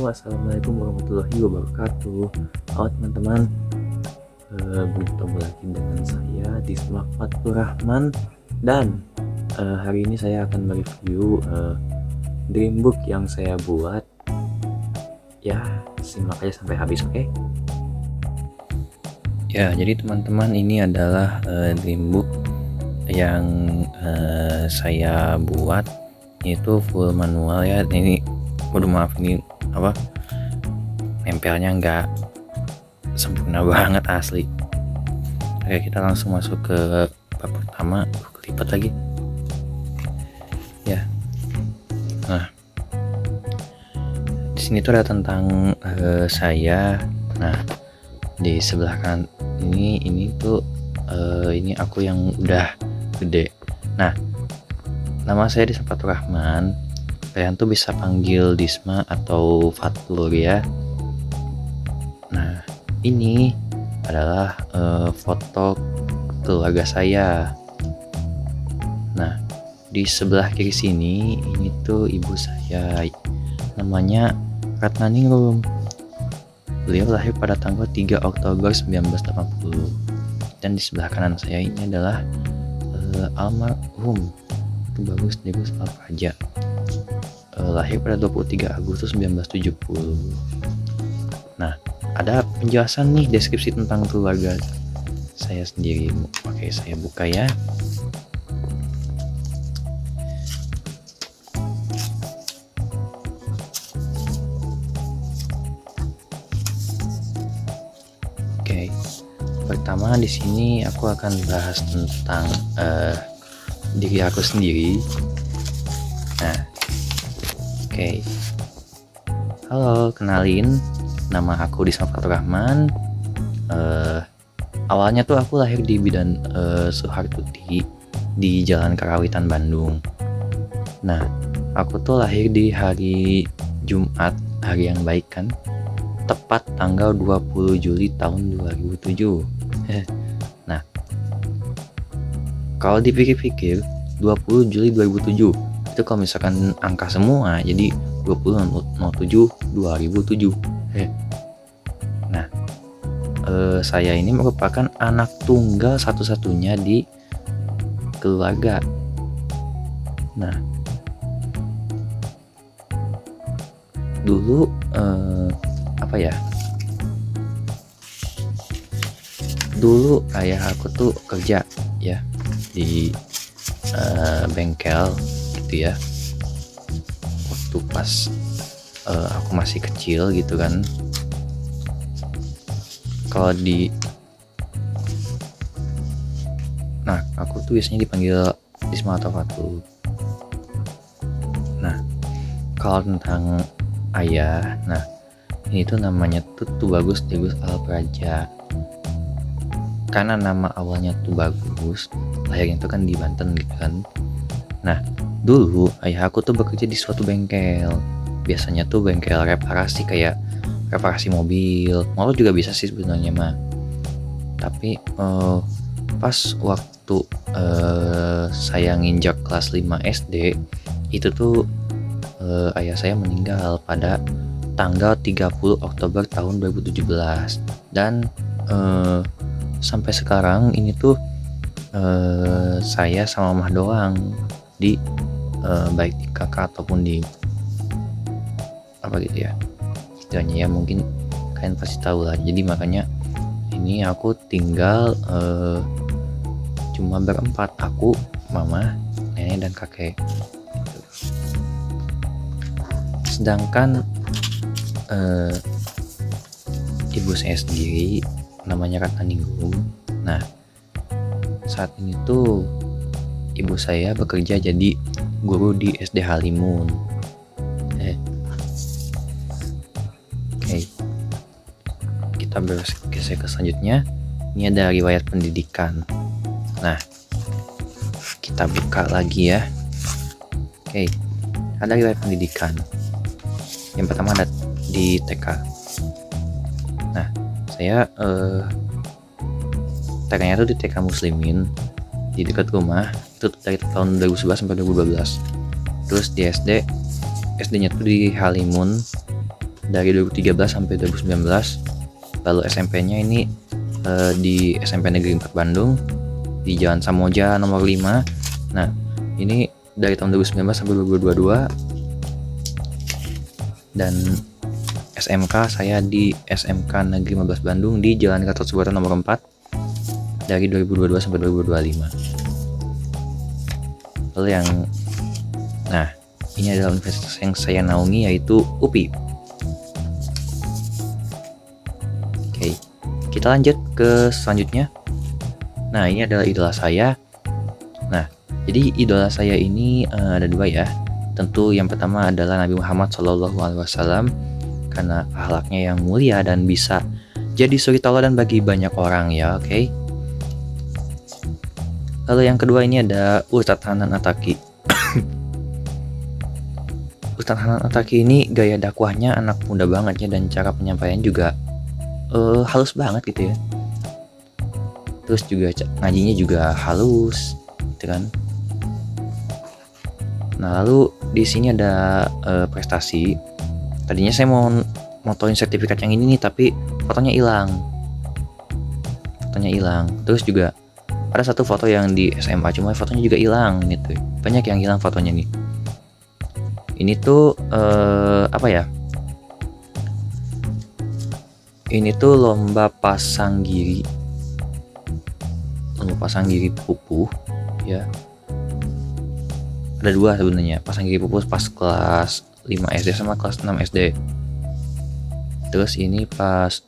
Assalamualaikum warahmatullahi wabarakatuh. Halo teman-teman, bertemu lagi dengan saya Disma Fatur Rahman. Dan hari ini saya akan mereview dreambook yang saya buat. Ya, simak aja sampai habis, oke? Ya, jadi teman-teman, ini adalah dreambook yang saya buat, itu full manual ya. Ini maaf, ini nempelnya nggak sempurna banget asli. Oke, kita langsung masuk ke bab pertama. Kelipat lagi ya. Nah, di sini tuh ada tentang saya. Nah, di sebelah kanan ini tuh ini aku yang udah gede. Nah, nama saya Disma Fatur Rahman. Kalian tuh bisa panggil Disma atau Fatur ya. Nah, ini adalah foto keluarga saya. Nah, di sebelah kiri sini ini tuh ibu saya, namanya Ratnaningrum. Beliau lahir pada tanggal 3 Oktober 1980. Dan di sebelah kanan saya ini adalah almarhum Tubagus Degus Alpraja, lahir pada 23 Agustus 1970. Nah, ada penjelasan nih, deskripsi tentang keluarga saya sendiri. Oke, saya buka ya. Oke, pertama di sini aku akan bahas tentang diri aku sendiri. Nah, oke. Halo, kenalin, nama aku Disma Fatur Rahman. Awalnya tuh aku lahir di Bidan Suhartuti di Jalan Karawitan, Bandung. Nah, aku tuh lahir di hari Jumat, hari yang baik kan, tepat tanggal 20 Juli tahun 2007. Nah, kalau dipikir-pikir 20 Juli 2007 itu kalau misalkan angka semua, jadi 2007 2007. Nah, saya ini merupakan anak tunggal satu-satunya di keluarga. Nah, dulu dulu ayah aku tuh kerja ya di bengkel gitu ya, waktu pas aku masih kecil gitu kan. Nah, aku tuh biasanya dipanggil Disma atau Fatur. Nah, kalau tentang ayah, nah ini tuh namanya tuh Tubagus Degus Alpraja. Karena nama awalnya Tubagus, lahirnya itu kan di Banten gitu kan. Nah, dulu ayah aku tuh bekerja di suatu bengkel. Biasanya tuh bengkel reparasi, kayak reparasi mobil juga bisa sih sebenarnya mah. Tapi pas waktu saya nginjak kelas 5 SD, itu tuh ayah saya meninggal pada tanggal 30 Oktober tahun 2017. Dan sampai sekarang ini tuh saya sama mama doang di baik di kakak ataupun di gitu ya istilahnya ya, mungkin kalian pasti tahu lah. Jadi makanya ini aku tinggal cuma berempat, aku, mama, nenek, dan kakek gitu. Sedangkan ibu saya sendiri namanya Ratnaningrum. Nah, saat ini tuh ibu saya bekerja jadi guru di SD Halimun. Oke, kita bergeser ke selanjutnya. Ini ada riwayat pendidikan. Nah, kita buka lagi ya. Oke, ada riwayat pendidikan. Yang pertama ada di TK. Nah, saya TK-nya tuh di TK Muslimin di dekat rumah, itu dari tahun 2011 sampai 2012. Terus di SD-nya tuh di Halimun dari 2013 sampai 2019. Lalu SMP-nya ini di SMP Negeri 4 Bandung di Jalan Samoja nomor 5. Nah, ini dari tahun 2019 sampai 2022. Dan SMK saya di SMK Negeri 15 Bandung di Jalan Gatot Subroto nomor 4 dari 2022 sampai 2025. Lalu ini adalah universitas yang saya naungi, yaitu UPI. Oke, kita lanjut ke selanjutnya. Nah, ini adalah idola saya. Nah, jadi idola saya ini ada dua ya. Tentu yang pertama adalah Nabi Muhammad SAW, karena akhlaknya yang mulia dan bisa jadi suri tauladan bagi banyak orang ya, oke. Lalu yang kedua ini ada Ustadz Hanan Attaqi. Ustadz Hanan Attaqi ini gaya dakwahnya anak muda banget ya, dan cara penyampaian juga halus banget gitu ya. Terus juga ngajinya juga halus gitu kan. Nah, lalu di sini ada prestasi. Tadinya saya mau motoin sertifikat yang ini nih, tapi fotonya hilang. Terus juga ada satu foto yang di SMA, cuma fotonya juga hilang gitu. Banyak yang hilang fotonya nih. Ini tuh apa ya? Ini tuh lomba pasang giri pupuh ya. Ada dua sebenarnya, pasang giri pupuh pas kelas 5 SD sama kelas 6 SD. Terus ini pas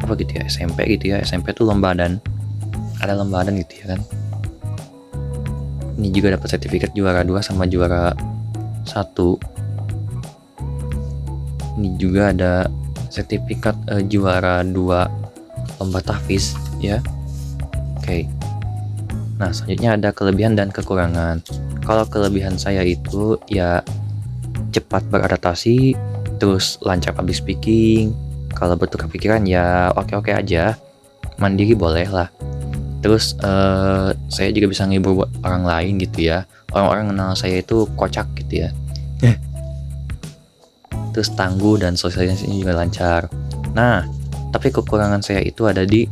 apa gitu ya, SMP gitu ya. SMP tuh lombadan. Ada lombadan gitu ya kan. Ini juga dapat sertifikat juara 2 sama juara 1. Ini juga ada sertifikat juara 2 lomba tahfiz ya. Oke. Nah, selanjutnya ada kelebihan dan kekurangan. Kalau kelebihan saya itu ya cepat beradaptasi, terus lancar public speaking. Kalau bertukar pikiran ya oke-oke aja, mandiri boleh lah. Terus saya juga bisa ngibur orang lain gitu ya. Orang-orang kenal saya itu kocak gitu ya. Terus tangguh dan sosialisasinya juga lancar. Nah, tapi kekurangan saya itu ada di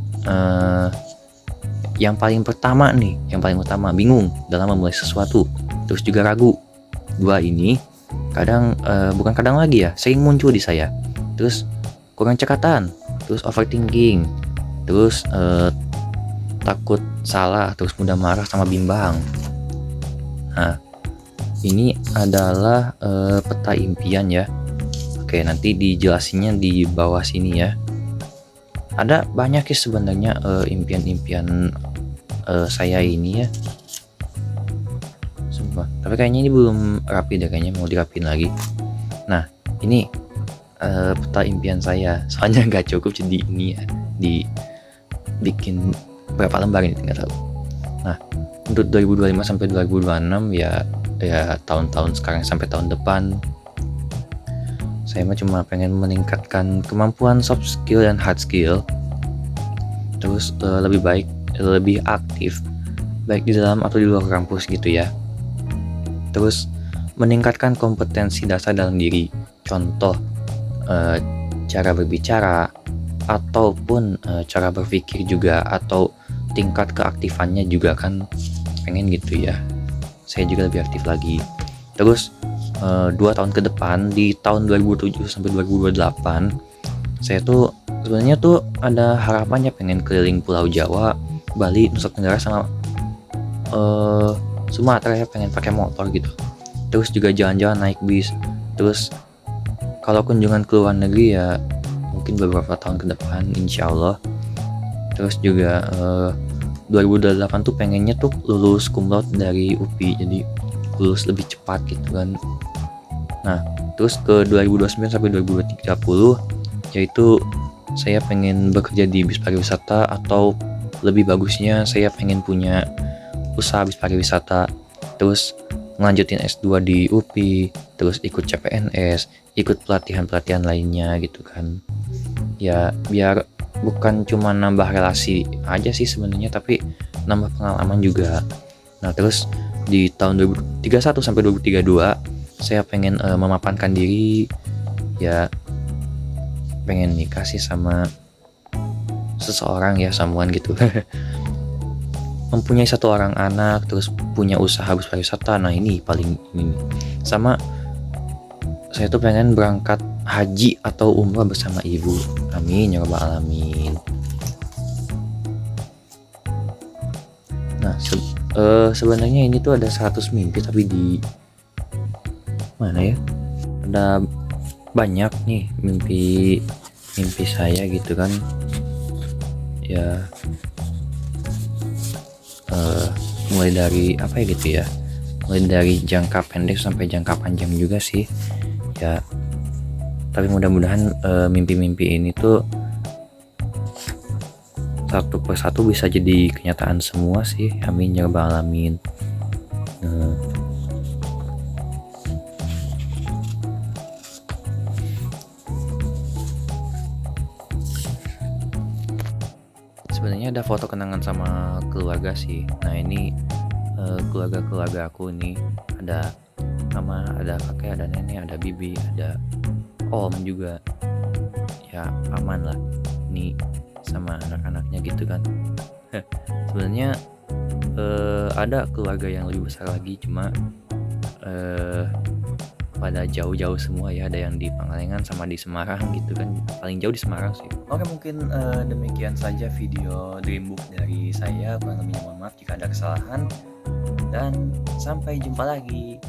yang paling utama bingung dalam memulai sesuatu, terus juga ragu. Dua ini bukan kadang lagi ya, sering muncul di saya. Terus kurang cekatan, terus overthinking, terus takut salah, terus mudah marah sama bimbang. Nah, ini adalah peta impian ya. Oke, nanti dijelasinnya di bawah sini ya. Ada banyak ya sebenarnya impian-impian saya ini ya. Sumpah. Tapi kayaknya ini belum rapi deh, kayaknya mau dirapin lagi. Nah, ini peta impian saya. Soalnya nggak cukup jadi ini ya, dibikin berapa lembar ini nggak tahu. Nah, untuk 2025 sampai 2026 ya tahun-tahun sekarang sampai tahun depan, saya cuma pengen meningkatkan kemampuan soft skill dan hard skill. Terus lebih aktif baik di dalam atau di luar kampus gitu ya. Terus meningkatkan kompetensi dasar dalam diri. Contoh cara berbicara ataupun cara berpikir juga, atau tingkat keaktifannya juga kan pengen gitu ya. Saya juga lebih aktif lagi. Terus 2 tahun ke depan di tahun 2007 sampai 2028 saya tuh sebenarnya tuh ada harapannya pengen keliling Pulau Jawa, Bali, Nusa Tenggara sama Sumatera ya, pengen pakai motor gitu. Terus juga jalan-jalan naik bis. Terus kalau kunjungan ke luar negeri ya mungkin beberapa tahun ke depan insya Allah. Terus juga 2028 tuh pengennya tuh lulus cum laude dari UPI, jadi lulus lebih cepat gitu kan. Nah, terus ke 2029 sampai 2030 yaitu saya pengen bekerja di bis pariwisata, atau lebih bagusnya saya pengen punya usaha bis pariwisata. Terus ngelanjutin S2 di UPI, terus ikut CPNS, ikut pelatihan-pelatihan lainnya gitu kan. Ya biar bukan cuma nambah relasi aja sih sebenarnya, tapi nambah pengalaman juga. Nah, terus di tahun 2031 sampai 2032 saya pengen memapankan diri, ya pengen nikah sih sama seseorang ya, someone gitu. Mempunyai satu orang anak, terus punya usaha pariwisata. Nah ini paling ini. Sama saya tuh pengen berangkat haji atau umrah bersama ibu. Amin ya rabbal alamin. Nah sebenarnya ini tuh ada 100 mimpi, tapi di mana ya, ada banyak nih mimpi saya gitu kan ya. Mulai dari apa ya gitu ya, mulai dari jangka pendek sampai jangka panjang juga sih ya. Tapi mudah-mudahan mimpi-mimpi ini tuh satu persatu bisa jadi kenyataan semua sih. Amin ya rabbal alamin. Sebenarnya ada foto kenangan sama keluarga sih. Nah ini keluarga aku nih, ada mama, ada kakek, ada nenek, ada bibi, ada om juga. Ya aman lah nih sama anak-anaknya gitu kan. Sebenarnya ada keluarga yang lebih besar lagi, cuma pada jauh-jauh semua ya. Ada yang di Pangalengan sama di Semarang gitu kan, paling jauh di Semarang sih. Oke, mungkin demikian saja video Dreambook dari saya. Kurang lebihnya mohon maaf jika ada kesalahan, dan sampai jumpa lagi.